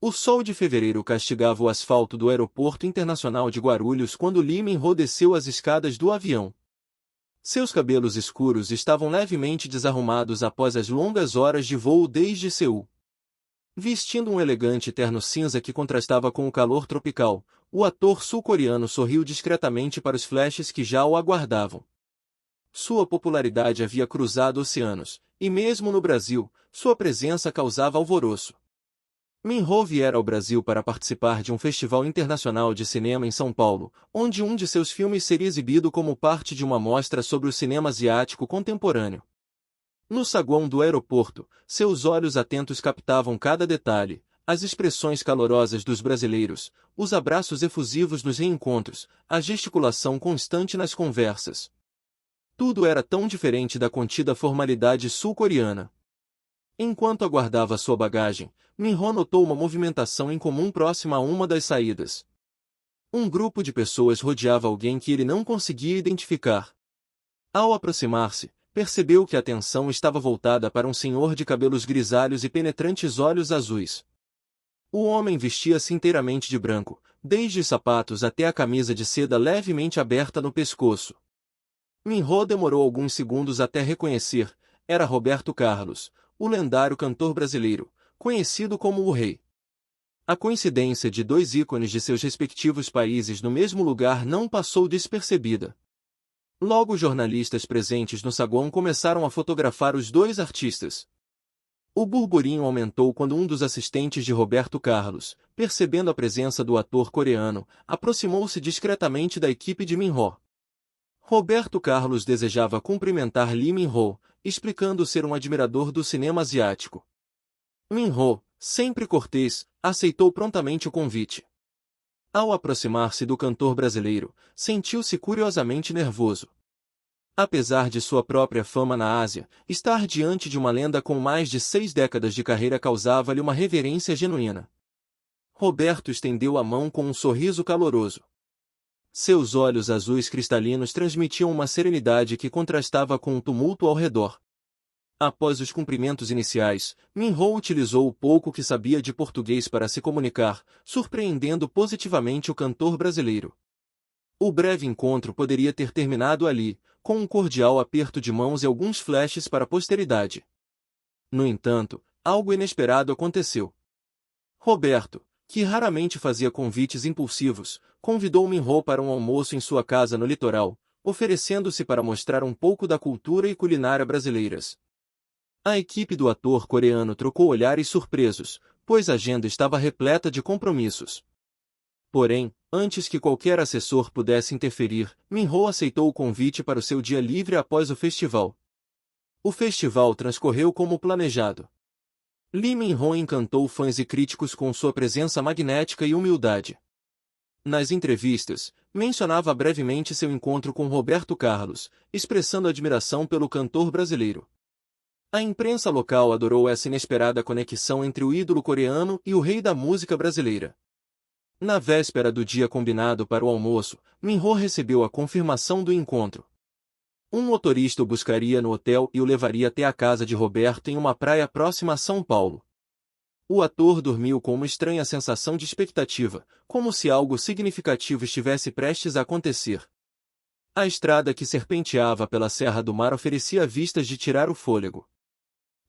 O sol de fevereiro castigava o asfalto do Aeroporto Internacional de Guarulhos quando Lee Min-ho desceu as escadas do avião. Seus cabelos escuros estavam levemente desarrumados após as longas horas de voo desde Seul. Vestindo um elegante terno cinza que contrastava com o calor tropical, o ator sul-coreano sorriu discretamente para os flashes que já o aguardavam. Sua popularidade havia cruzado oceanos, e mesmo no Brasil, sua presença causava alvoroço. Min-ho viera ao Brasil para participar de um festival internacional de cinema em São Paulo, onde um de seus filmes seria exibido como parte de uma mostra sobre o cinema asiático contemporâneo. No saguão do aeroporto, seus olhos atentos captavam cada detalhe, as expressões calorosas dos brasileiros, os abraços efusivos nos reencontros, a gesticulação constante nas conversas. Tudo era tão diferente da contida formalidade sul-coreana. Enquanto aguardava sua bagagem, Min-ho notou uma movimentação incomum próxima a uma das saídas. Um grupo de pessoas rodeava alguém que ele não conseguia identificar. Ao aproximar-se, percebeu que a atenção estava voltada para um senhor de cabelos grisalhos e penetrantes olhos azuis. O homem vestia-se inteiramente de branco, desde os sapatos até a camisa de seda levemente aberta no pescoço. Min-ho demorou alguns segundos até reconhecer, era Roberto Carlos, o lendário cantor brasileiro, conhecido como o Rei. A coincidência de dois ícones de seus respectivos países no mesmo lugar não passou despercebida. Logo os jornalistas presentes no saguão começaram a fotografar os dois artistas. O burburinho aumentou quando um dos assistentes de Roberto Carlos, percebendo a presença do ator coreano, aproximou-se discretamente da equipe de Min-ho. Roberto Carlos desejava cumprimentar Lee Min-ho, explicando ser um admirador do cinema asiático. Min-ho, sempre cortês, aceitou prontamente o convite. Ao aproximar-se do cantor brasileiro, sentiu-se curiosamente nervoso. Apesar de sua própria fama na Ásia, estar diante de uma lenda com mais de 6 décadas de carreira causava-lhe uma reverência genuína. Roberto estendeu a mão com um sorriso caloroso. Seus olhos azuis cristalinos transmitiam uma serenidade que contrastava com o tumulto ao redor. Após os cumprimentos iniciais, Min-ho utilizou o pouco que sabia de português para se comunicar, surpreendendo positivamente o cantor brasileiro. O breve encontro poderia ter terminado ali, com um cordial aperto de mãos e alguns flashes para a posteridade. No entanto, algo inesperado aconteceu. Roberto, que raramente fazia convites impulsivos, convidou Min-ho para um almoço em sua casa no litoral, oferecendo-se para mostrar um pouco da cultura e culinária brasileiras. A equipe do ator coreano trocou olhares surpresos, pois a agenda estava repleta de compromissos. Porém, antes que qualquer assessor pudesse interferir, Min-ho aceitou o convite para o seu dia livre após o festival. O festival transcorreu como planejado. Lee Min-ho encantou fãs e críticos com sua presença magnética e humildade. Nas entrevistas, mencionava brevemente seu encontro com Roberto Carlos, expressando admiração pelo cantor brasileiro. A imprensa local adorou essa inesperada conexão entre o ídolo coreano e o rei da música brasileira. Na véspera do dia combinado para o almoço, Min-ho recebeu a confirmação do encontro. Um motorista o buscaria no hotel e o levaria até a casa de Roberto em uma praia próxima a São Paulo. O ator dormiu com uma estranha sensação de expectativa, como se algo significativo estivesse prestes a acontecer. A estrada que serpenteava pela Serra do Mar oferecia vistas de tirar o fôlego.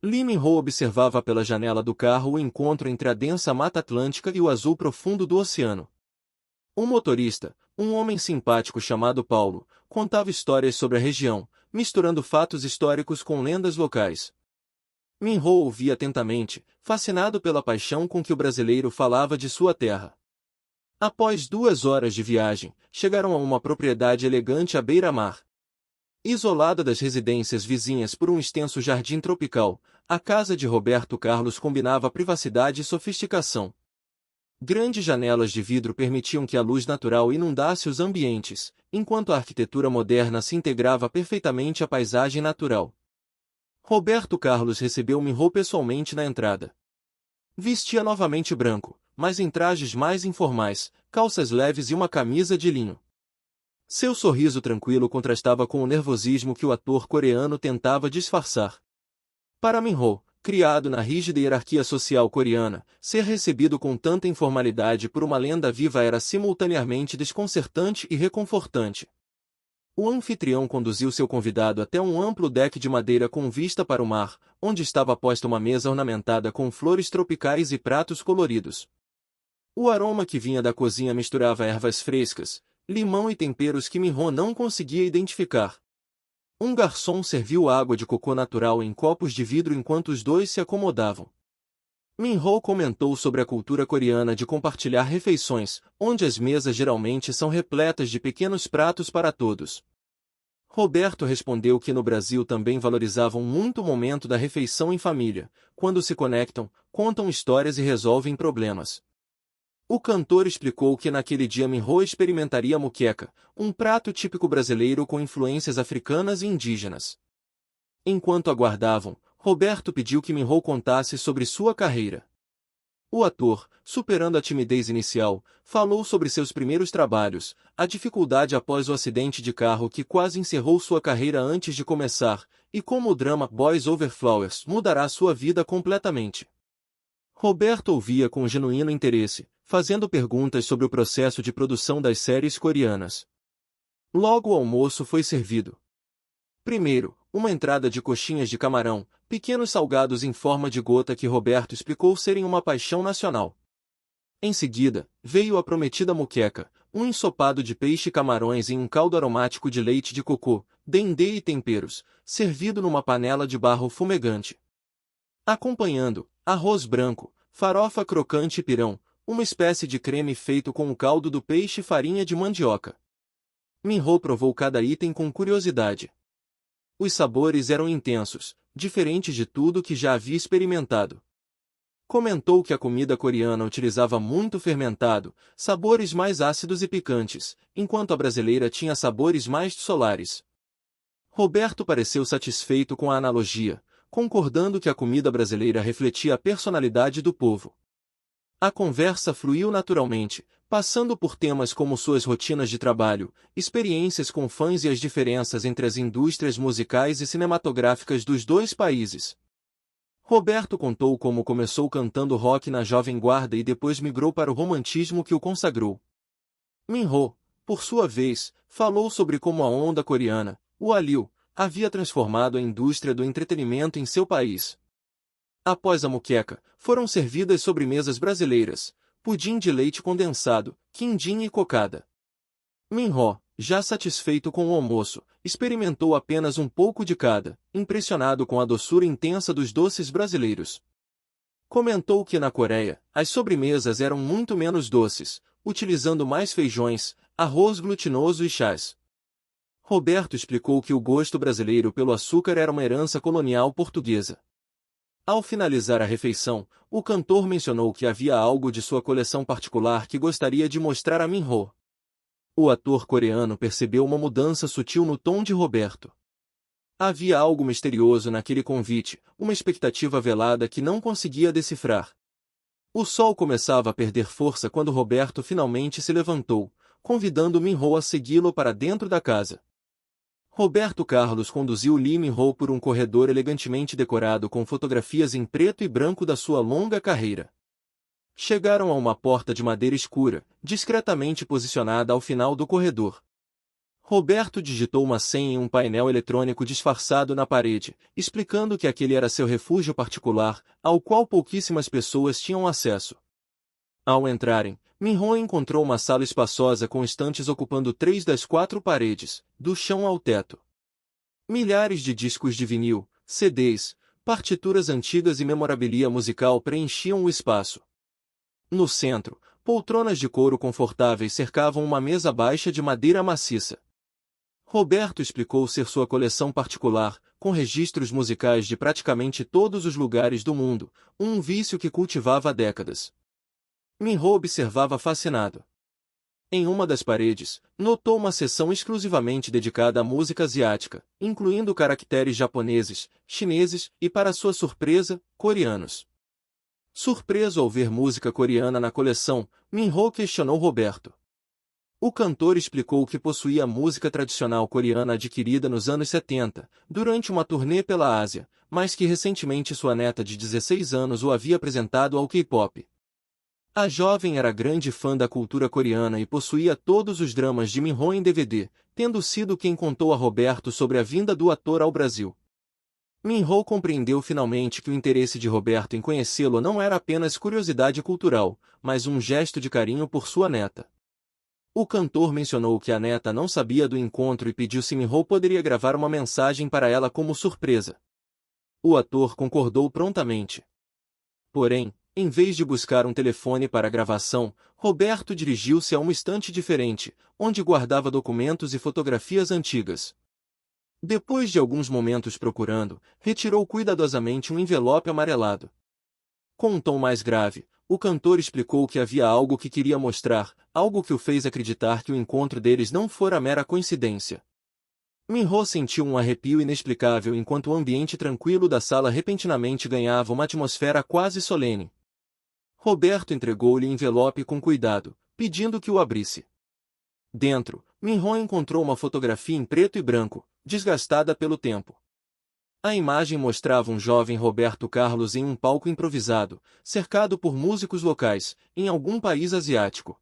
Lee Min-ho observava pela janela do carro o encontro entre a densa Mata Atlântica e o azul profundo do oceano. O motorista, um homem simpático chamado Paulo, contava histórias sobre a região, misturando fatos históricos com lendas locais. Min-ho ouvia atentamente, fascinado pela paixão com que o brasileiro falava de sua terra. Após 2 horas de viagem, chegaram a uma propriedade elegante à beira-mar. Isolada das residências vizinhas por um extenso jardim tropical, a casa de Roberto Carlos combinava privacidade e sofisticação. Grandes janelas de vidro permitiam que a luz natural inundasse os ambientes, enquanto a arquitetura moderna se integrava perfeitamente à paisagem natural. Roberto Carlos recebeu Min-ho pessoalmente na entrada. Vestia novamente branco, mas em trajes mais informais, calças leves e uma camisa de linho. Seu sorriso tranquilo contrastava com o nervosismo que o ator coreano tentava disfarçar. Para Min-ho, criado na rígida hierarquia social coreana, ser recebido com tanta informalidade por uma lenda viva era simultaneamente desconcertante e reconfortante. O anfitrião conduziu seu convidado até um amplo deck de madeira com vista para o mar, onde estava posta uma mesa ornamentada com flores tropicais e pratos coloridos. O aroma que vinha da cozinha misturava ervas frescas, limão e temperos que Min-ho não conseguia identificar. Um garçom serviu água de cocô natural em copos de vidro enquanto os dois se acomodavam. Min-ho comentou sobre a cultura coreana de compartilhar refeições, onde as mesas geralmente são repletas de pequenos pratos para todos. Roberto respondeu que no Brasil também valorizavam muito o momento da refeição em família, quando se conectam, contam histórias e resolvem problemas. O cantor explicou que naquele dia Min-ho experimentaria a muqueca, um prato típico brasileiro com influências africanas e indígenas. Enquanto aguardavam, Roberto pediu que Min-ho contasse sobre sua carreira. O ator, superando a timidez inicial, falou sobre seus primeiros trabalhos, a dificuldade após o acidente de carro que quase encerrou sua carreira antes de começar, e como o drama Boys Over Flowers mudará sua vida completamente. Roberto ouvia com genuíno interesse, fazendo perguntas sobre o processo de produção das séries coreanas. Logo o almoço foi servido. Primeiro, uma entrada de coxinhas de camarão, pequenos salgados em forma de gota que Roberto explicou serem uma paixão nacional. Em seguida, veio a prometida moqueca, um ensopado de peixe e camarões em um caldo aromático de leite de cocô, dendê e temperos, servido numa panela de barro fumegante. Acompanhando, arroz branco, farofa crocante e pirão, uma espécie de creme feito com o caldo do peixe e farinha de mandioca. Min-ho provou cada item com curiosidade. Os sabores eram intensos, diferentes de tudo que já havia experimentado. Comentou que a comida coreana utilizava muito fermentado, sabores mais ácidos e picantes, enquanto a brasileira tinha sabores mais solares. Roberto pareceu satisfeito com a analogia, concordando que a comida brasileira refletia a personalidade do povo. A conversa fluiu naturalmente, passando por temas como suas rotinas de trabalho, experiências com fãs e as diferenças entre as indústrias musicais e cinematográficas dos dois países. Roberto contou como começou cantando rock na Jovem Guarda e depois migrou para o romantismo que o consagrou. Min-ho, por sua vez, falou sobre como a onda coreana, o Hallyu, havia transformado a indústria do entretenimento em seu país. Após a moqueca, foram servidas sobremesas brasileiras, pudim de leite condensado, quindim e cocada. Min-ho, já satisfeito com o almoço, experimentou apenas um pouco de cada, impressionado com a doçura intensa dos doces brasileiros. Comentou que na Coreia, as sobremesas eram muito menos doces, utilizando mais feijões, arroz glutinoso e chás. Roberto explicou que o gosto brasileiro pelo açúcar era uma herança colonial portuguesa. Ao finalizar a refeição, o cantor mencionou que havia algo de sua coleção particular que gostaria de mostrar a Min-ho. O ator coreano percebeu uma mudança sutil no tom de Roberto. Havia algo misterioso naquele convite, uma expectativa velada que não conseguia decifrar. O sol começava a perder força quando Roberto finalmente se levantou, convidando Min-ho a segui-lo para dentro da casa. Roberto Carlos conduziu Lee Min-ho por um corredor elegantemente decorado com fotografias em preto e branco da sua longa carreira. Chegaram a uma porta de madeira escura, discretamente posicionada ao final do corredor. Roberto digitou uma senha em um painel eletrônico disfarçado na parede, explicando que aquele era seu refúgio particular, ao qual pouquíssimas pessoas tinham acesso. Ao entrarem, Min-ho encontrou uma sala espaçosa com estantes ocupando 3 das 4 paredes, do chão ao teto. Milhares de discos de vinil, CDs, partituras antigas e memorabilia musical preenchiam o espaço. No centro, poltronas de couro confortáveis cercavam uma mesa baixa de madeira maciça. Roberto explicou ser sua coleção particular, com registros musicais de praticamente todos os lugares do mundo, um vício que cultivava há décadas. Min-ho observava fascinado. Em uma das paredes, notou uma seção exclusivamente dedicada à música asiática, incluindo caracteres japoneses, chineses e, para sua surpresa, coreanos. Surpreso ao ver música coreana na coleção, Min-ho questionou Roberto. O cantor explicou que possuía música tradicional coreana adquirida nos anos 70, durante uma turnê pela Ásia, mas que recentemente sua neta de 16 anos o havia apresentado ao K-pop. A jovem era grande fã da cultura coreana e possuía todos os dramas de Minho em DVD, tendo sido quem contou a Roberto sobre a vinda do ator ao Brasil. Minho compreendeu finalmente que o interesse de Roberto em conhecê-lo não era apenas curiosidade cultural, mas um gesto de carinho por sua neta. O cantor mencionou que a neta não sabia do encontro e pediu se Minho poderia gravar uma mensagem para ela como surpresa. O ator concordou prontamente. Porém, em vez de buscar um telefone para a gravação, Roberto dirigiu-se a uma estante diferente, onde guardava documentos e fotografias antigas. Depois de alguns momentos procurando, retirou cuidadosamente um envelope amarelado. Com um tom mais grave, o cantor explicou que havia algo que queria mostrar, algo que o fez acreditar que o encontro deles não fora mera coincidência. Minho sentiu um arrepio inexplicável enquanto o ambiente tranquilo da sala repentinamente ganhava uma atmosfera quase solene. Roberto entregou-lhe o envelope com cuidado, pedindo que o abrisse. Dentro, Minho encontrou uma fotografia em preto e branco, desgastada pelo tempo. A imagem mostrava um jovem Roberto Carlos em um palco improvisado, cercado por músicos locais, em algum país asiático.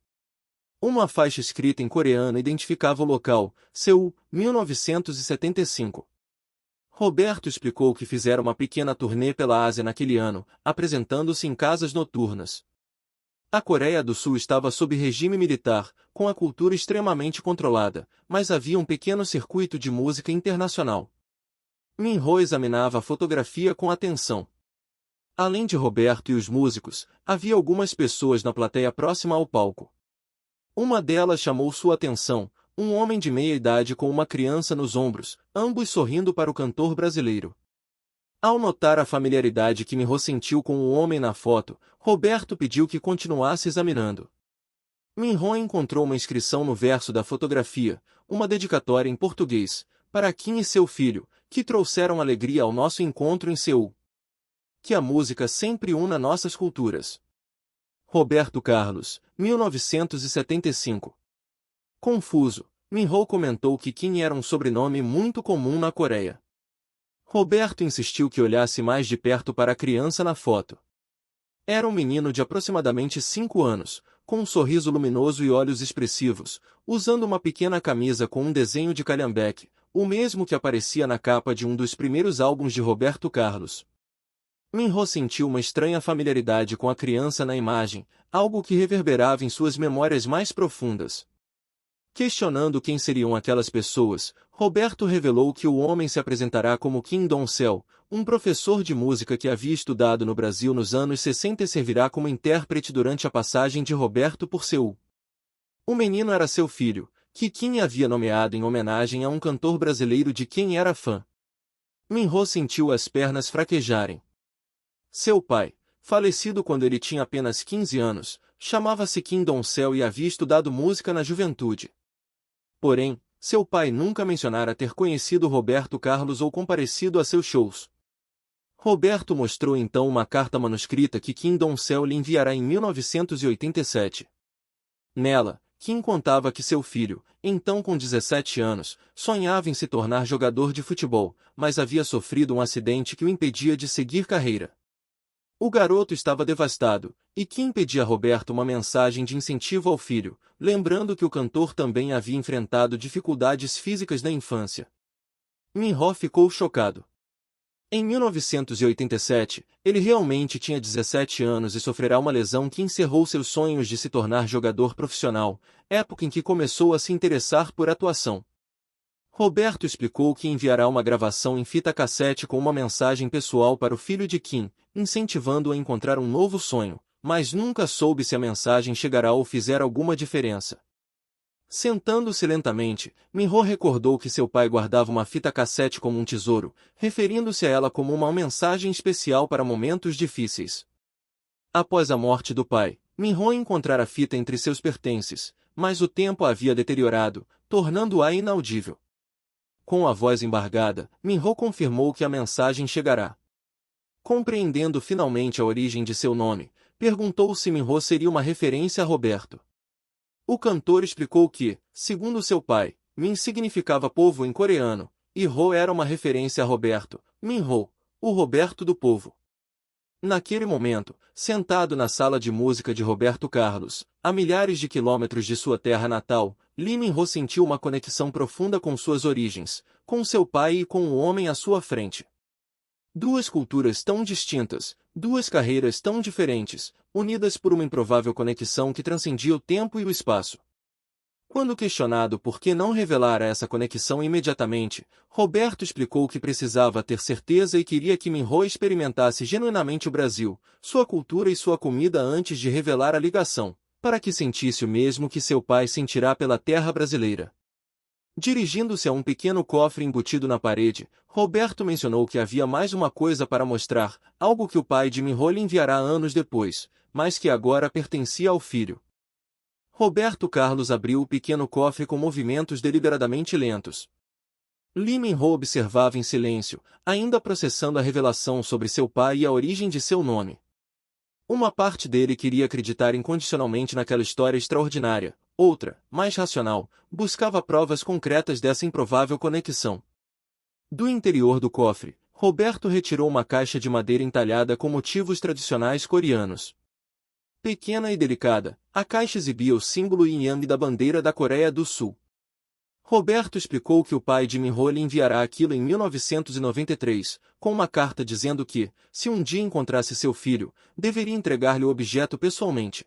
Uma faixa escrita em coreano identificava o local, Seul, 1975. Roberto explicou que fizera uma pequena turnê pela Ásia naquele ano, apresentando-se em casas noturnas. A Coreia do Sul estava sob regime militar, com a cultura extremamente controlada, mas havia um pequeno circuito de música internacional. Minho examinava a fotografia com atenção. Além de Roberto e os músicos, havia algumas pessoas na plateia próxima ao palco. Uma delas chamou sua atenção, um homem de meia idade com uma criança nos ombros, ambos sorrindo para o cantor brasileiro. Ao notar a familiaridade que Minho sentiu com o homem na foto, Roberto pediu que continuasse examinando. Minho encontrou uma inscrição no verso da fotografia, uma dedicatória em português, para Kim e seu filho, que trouxeram alegria ao nosso encontro em Seul. Que a música sempre una nossas culturas. Roberto Carlos, 1975. Confuso, Minho comentou que Kim era um sobrenome muito comum na Coreia. Roberto insistiu que olhasse mais de perto para a criança na foto. Era um menino de aproximadamente 5 anos, com um sorriso luminoso e olhos expressivos, usando uma pequena camisa com um desenho de calhambeque, o mesmo que aparecia na capa de um dos primeiros álbuns de Roberto Carlos. Minho sentiu uma estranha familiaridade com a criança na imagem, algo que reverberava em suas memórias mais profundas. Questionando quem seriam aquelas pessoas, Roberto revelou que o homem se apresentará como Kim Dong-sel, um professor de música que havia estudado no Brasil nos anos 60 e servirá como intérprete durante a passagem de Roberto por Seul. O menino era seu filho, que Kim havia nomeado em homenagem a um cantor brasileiro de quem era fã. Minho sentiu as pernas fraquejarem. Seu pai, falecido quando ele tinha apenas 15 anos, chamava-se Kim Dong-sel e havia estudado música na juventude. Porém, seu pai nunca mencionara ter conhecido Roberto Carlos ou comparecido a seus shows. Roberto mostrou então uma carta manuscrita que Kim Dong-sel lhe enviará em 1987. Nela, Kim contava que seu filho, então com 17 anos, sonhava em se tornar jogador de futebol, mas havia sofrido um acidente que o impedia de seguir carreira. O garoto estava devastado, e Kim pedia a Roberto uma mensagem de incentivo ao filho, lembrando que o cantor também havia enfrentado dificuldades físicas na infância. Minho ficou chocado. Em 1987, ele realmente tinha 17 anos e sofrerá uma lesão que encerrou seus sonhos de se tornar jogador profissional, época em que começou a se interessar por atuação. Roberto explicou que enviará uma gravação em fita cassete com uma mensagem pessoal para o filho de Kim, incentivando-o a encontrar um novo sonho, mas nunca soube se a mensagem chegará ou fizer alguma diferença. Sentando-se lentamente, Minho recordou que seu pai guardava uma fita cassete como um tesouro, referindo-se a ela como uma mensagem especial para momentos difíceis. Após a morte do pai, Minho encontrara a fita entre seus pertences, mas o tempo a havia deteriorado, tornando-a inaudível. Com a voz embargada, Minho confirmou que a mensagem chegará. Compreendendo finalmente a origem de seu nome, perguntou se Minho seria uma referência a Roberto. O cantor explicou que, segundo seu pai, Min significava povo em coreano, e Ho era uma referência a Roberto, Min-ho, o Roberto do povo. Naquele momento, sentado na sala de música de Roberto Carlos, a milhares de quilômetros de sua terra natal, Lee Min-ho sentiu uma conexão profunda com suas origens, com seu pai e com o homem à sua frente. Duas culturas tão distintas, duas carreiras tão diferentes, unidas por uma improvável conexão que transcendia o tempo e o espaço. Quando questionado por que não revelara essa conexão imediatamente, Roberto explicou que precisava ter certeza e queria que Min-ho experimentasse genuinamente o Brasil, sua cultura e sua comida antes de revelar a ligação, para que sentisse o mesmo que seu pai sentirá pela terra brasileira. Dirigindo-se a um pequeno cofre embutido na parede, Roberto mencionou que havia mais uma coisa para mostrar, algo que o pai de Min-ho lhe enviará anos depois, mas que agora pertencia ao filho. Roberto Carlos abriu o pequeno cofre com movimentos deliberadamente lentos. Lee Min-ho observava em silêncio, ainda processando a revelação sobre seu pai e a origem de seu nome. Uma parte dele queria acreditar incondicionalmente naquela história extraordinária, outra, mais racional, buscava provas concretas dessa improvável conexão. Do interior do cofre, Roberto retirou uma caixa de madeira entalhada com motivos tradicionais coreanos. Pequena e delicada, a caixa exibia o símbolo yin-yang da bandeira da Coreia do Sul. Roberto explicou que o pai de Min-ho lhe enviará aquilo em 1993, com uma carta dizendo que, se um dia encontrasse seu filho, deveria entregar-lhe o objeto pessoalmente.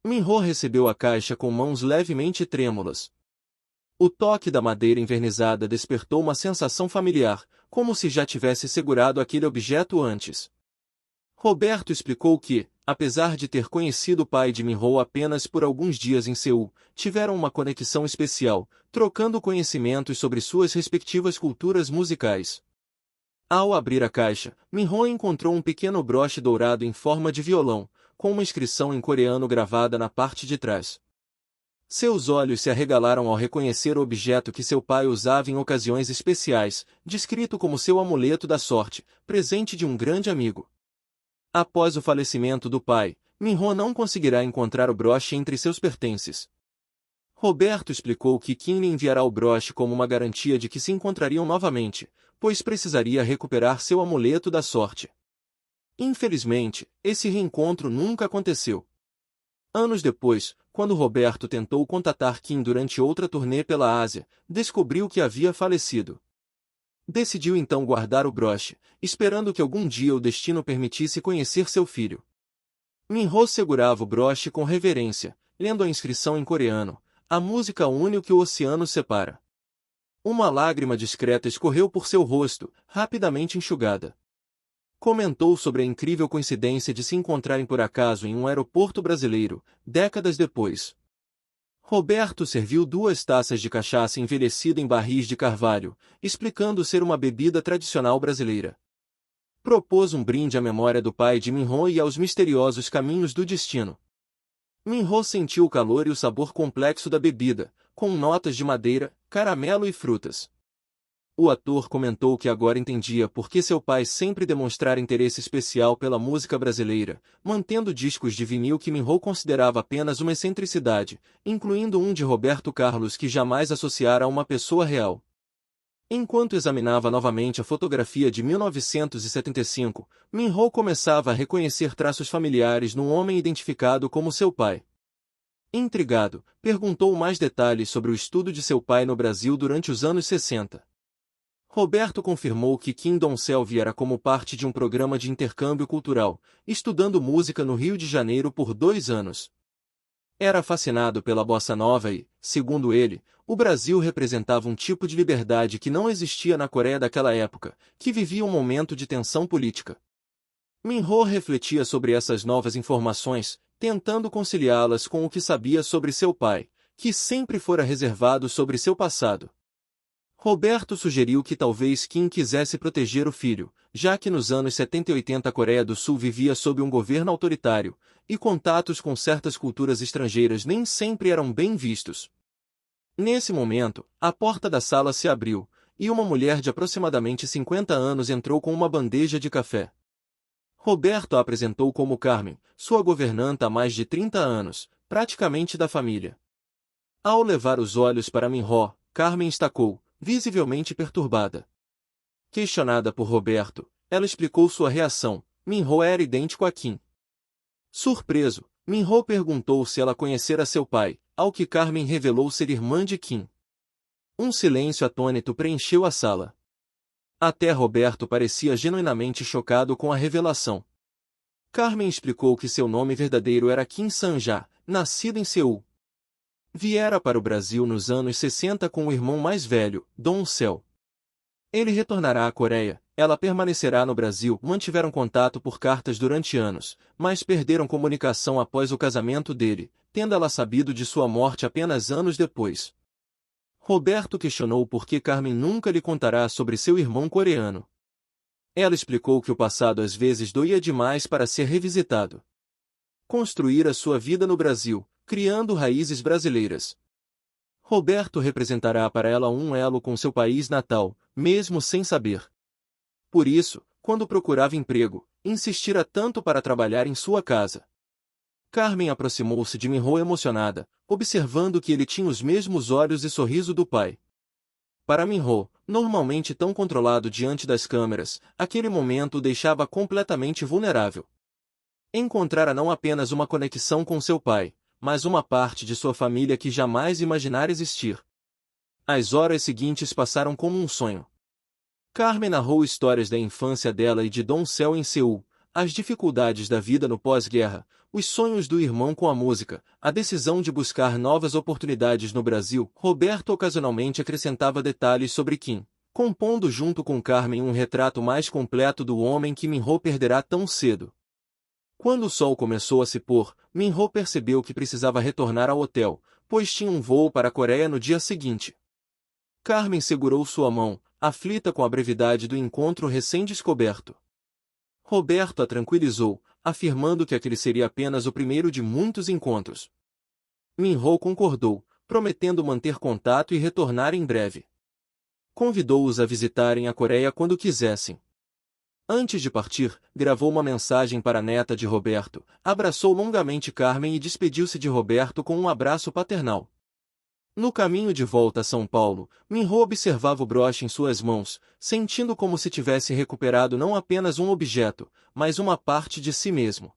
Min-ho recebeu a caixa com mãos levemente trêmulas. O toque da madeira envernizada despertou uma sensação familiar, como se já tivesse segurado aquele objeto antes. Roberto explicou que, apesar de ter conhecido o pai de Min-ho apenas por alguns dias em Seul, tiveram uma conexão especial, trocando conhecimentos sobre suas respectivas culturas musicais. Ao abrir a caixa, Min-ho encontrou um pequeno broche dourado em forma de violão, com uma inscrição em coreano gravada na parte de trás. Seus olhos se arregalaram ao reconhecer o objeto que seu pai usava em ocasiões especiais, descrito como seu amuleto da sorte, presente de um grande amigo. Após o falecimento do pai, Min-ho não conseguirá encontrar o broche entre seus pertences. Roberto explicou que Kim lhe enviará o broche como uma garantia de que se encontrariam novamente, pois precisaria recuperar seu amuleto da sorte. Infelizmente, esse reencontro nunca aconteceu. Anos depois, quando Roberto tentou contatar Kim durante outra turnê pela Ásia, descobriu que havia falecido. Decidiu então guardar o broche, esperando que algum dia o destino permitisse conhecer seu filho. Min-ho segurava o broche com reverência, lendo a inscrição em coreano: "A música une o que o oceano separa." Uma lágrima discreta escorreu por seu rosto, rapidamente enxugada. Comentou sobre a incrível coincidência de se encontrarem por acaso em um aeroporto brasileiro, décadas depois. Roberto serviu 2 taças de cachaça envelhecida em barris de carvalho, explicando ser uma bebida tradicional brasileira. Propôs um brinde à memória do pai de Min-ho e aos misteriosos caminhos do destino. Min-ho sentiu o calor e o sabor complexo da bebida, com notas de madeira, caramelo e frutas. O ator comentou que agora entendia por que seu pai sempre demonstrara interesse especial pela música brasileira, mantendo discos de vinil que Min-ho considerava apenas uma excentricidade, incluindo um de Roberto Carlos que jamais associara a uma pessoa real. Enquanto examinava novamente a fotografia de 1975, Min-ho começava a reconhecer traços familiares num homem identificado como seu pai. Intrigado, perguntou mais detalhes sobre o estudo de seu pai no Brasil durante os anos 60. Roberto confirmou que Kim Doncel viera como parte de um programa de intercâmbio cultural, estudando música no Rio de Janeiro por 2 anos. Era fascinado pela bossa nova e, segundo ele, o Brasil representava um tipo de liberdade que não existia na Coreia daquela época, que vivia um momento de tensão política. Min-ho refletia sobre essas novas informações, tentando conciliá-las com o que sabia sobre seu pai, que sempre fora reservado sobre seu passado. Roberto sugeriu que talvez Kim quisesse proteger o filho, já que nos anos 70 e 80 a Coreia do Sul vivia sob um governo autoritário, e contatos com certas culturas estrangeiras nem sempre eram bem vistos. Nesse momento, a porta da sala se abriu, e uma mulher de aproximadamente 50 anos entrou com uma bandeja de café. Roberto a apresentou como Carmen, sua governanta há mais de 30 anos, praticamente da família. Ao levar os olhos para Minho, Carmen estacou, visivelmente perturbada. Questionada por Roberto, ela explicou sua reação. Minho era idêntico a Kim. Surpreso, Minho perguntou se ela conhecera seu pai, ao que Carmen revelou ser irmã de Kim. Um silêncio atônito preencheu a sala. Até Roberto parecia genuinamente chocado com a revelação. Carmen explicou que seu nome verdadeiro era Kim Sanja, nascido em Seul. Viera para o Brasil nos anos 60 com o irmão mais velho, Dong Seo. Ele retornará à Coreia, ela permanecerá no Brasil. Mantiveram contato por cartas durante anos, mas perderam comunicação após o casamento dele, tendo ela sabido de sua morte apenas anos depois. Roberto questionou por que Carmen nunca lhe contará sobre seu irmão coreano. Ela explicou que o passado às vezes doía demais para ser revisitado. Construíra sua vida no Brasil, criando raízes brasileiras. Roberto representará para ela um elo com seu país natal, mesmo sem saber. Por isso, quando procurava emprego, insistira tanto para trabalhar em sua casa. Carmen aproximou-se de Minho emocionada, observando que ele tinha os mesmos olhos e sorriso do pai. Para Minho, normalmente tão controlado diante das câmeras, aquele momento o deixava completamente vulnerável. Encontrara não apenas uma conexão com seu pai, mas uma parte de sua família que jamais imaginara existir. As horas seguintes passaram como um sonho. Carmen narrou histórias da infância dela e de Dong Seo em Seul, as dificuldades da vida no pós-guerra, os sonhos do irmão com a música, a decisão de buscar novas oportunidades no Brasil. Roberto ocasionalmente acrescentava detalhes sobre Kim, compondo junto com Carmen um retrato mais completo do homem que Minho perderá tão cedo. Quando o sol começou a se pôr, Minho percebeu que precisava retornar ao hotel, pois tinha um voo para a Coreia no dia seguinte. Carmen segurou sua mão, aflita com a brevidade do encontro recém-descoberto. Roberto a tranquilizou, afirmando que aquele seria apenas o primeiro de muitos encontros. Minho concordou, prometendo manter contato e retornar em breve. Convidou-os a visitarem a Coreia quando quisessem. Antes de partir, gravou uma mensagem para a neta de Roberto, abraçou longamente Carmen e despediu-se de Roberto com um abraço paternal. No caminho de volta a São Paulo, Minho observava o broche em suas mãos, sentindo como se tivesse recuperado não apenas um objeto, mas uma parte de si mesmo.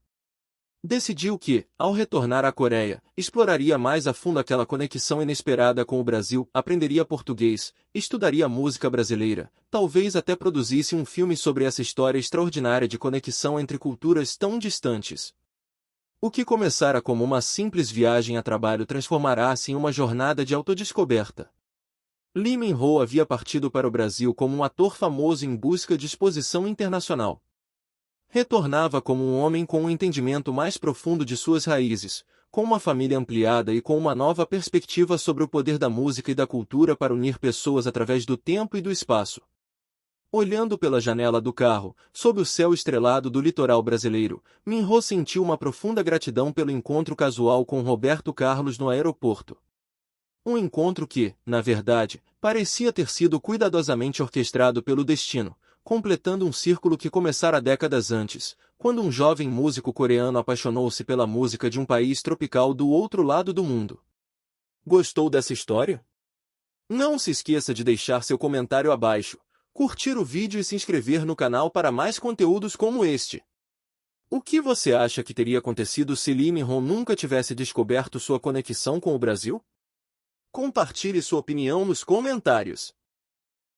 Decidiu que, ao retornar à Coreia, exploraria mais a fundo aquela conexão inesperada com o Brasil, aprenderia português, estudaria música brasileira, talvez até produzisse um filme sobre essa história extraordinária de conexão entre culturas tão distantes. O que começara como uma simples viagem a trabalho transformará-se em uma jornada de autodescoberta. Lee Min-ho havia partido para o Brasil como um ator famoso em busca de exposição internacional. Retornava como um homem com um entendimento mais profundo de suas raízes, com uma família ampliada e com uma nova perspectiva sobre o poder da música e da cultura para unir pessoas através do tempo e do espaço. Olhando pela janela do carro, sob o céu estrelado do litoral brasileiro, Min-ho sentiu uma profunda gratidão pelo encontro casual com Roberto Carlos no aeroporto. Um encontro que, na verdade, parecia ter sido cuidadosamente orquestrado pelo destino, completando um círculo que começara décadas antes, quando um jovem músico coreano apaixonou-se pela música de um país tropical do outro lado do mundo. Gostou dessa história? Não se esqueça de deixar seu comentário abaixo, curtir o vídeo e se inscrever no canal para mais conteúdos como este. O que você acha que teria acontecido se Lee Min-ho nunca tivesse descoberto sua conexão com o Brasil? Compartilhe sua opinião nos comentários.